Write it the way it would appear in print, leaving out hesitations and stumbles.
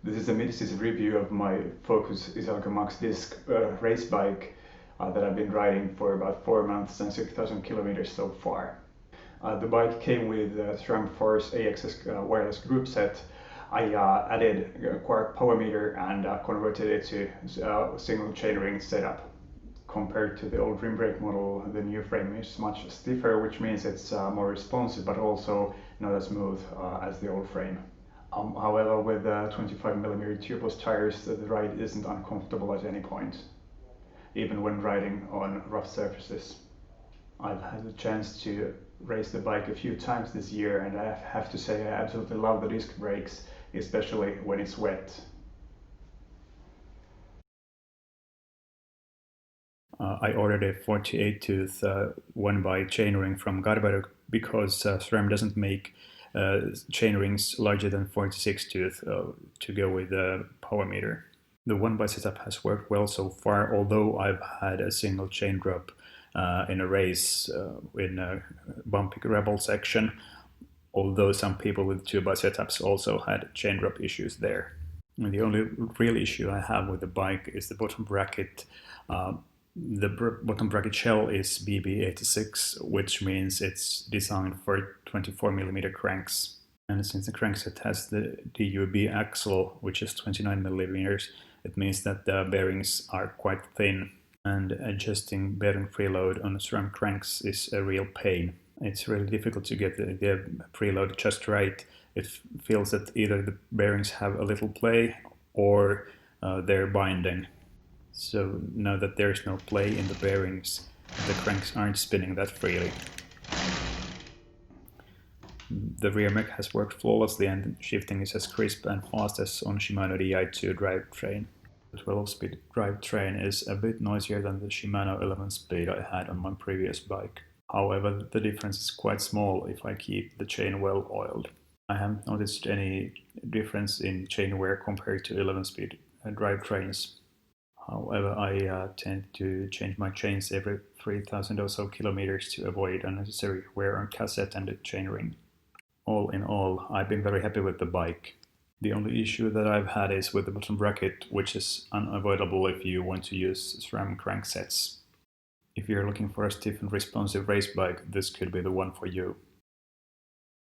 This is a mid-season review of my Focus Izalco Max Disc race bike that I've been riding for about 4 months and 6,000 kilometers so far. The bike came with SRAM Force AXS wireless group set. I added a quark power meter and converted it to a single chainring setup. Compared to the old rim brake model, the new frame is much stiffer, which means it's more responsive but also not as smooth as the old frame. However, with 25mm tubeless tires, the ride isn't uncomfortable at any point, even when riding on rough surfaces. I've had the chance to race the bike a few times this year, and I have to say I absolutely love the disc brakes, especially when it's wet. I ordered a 48-tooth one-by chainring from Garber because SRAM doesn't make chainrings larger than 46-tooth to go with the power meter. The one-by setup has worked well so far, although I've had a single chain drop in a race in a bumpy rebel section, although some people with two-by setups also had chain drop issues there. And the only real issue I have with the bike is the bottom bracket. The bottom bracket shell is BB86, which means it's designed for 24mm cranks. And since the crankset has the DUB axle, which is 29mm, it means that the bearings are quite thin, and adjusting bearing preload on SRAM cranks is a real pain. It's really difficult to get the preload just right. It feels that either the bearings have a little play or they're binding. So now that there's no play in the bearings, the cranks aren't spinning that freely. The rear mech has worked flawlessly and shifting is as crisp and fast as on Shimano Di2 drivetrain. The 12-speed drivetrain is a bit noisier than the Shimano 11-speed I had on my previous bike. However, the difference is quite small if I keep the chain well oiled. I haven't noticed any difference in chain wear compared to 11-speed drivetrains. However, I tend to change my chains every 3,000 or so kilometers to avoid unnecessary wear on cassette and the chainring. All in all, I've been very happy with the bike. The only issue that I've had is with the bottom bracket, which is unavoidable if you want to use SRAM cranksets. If you're looking for a stiff and responsive race bike, this could be the one for you.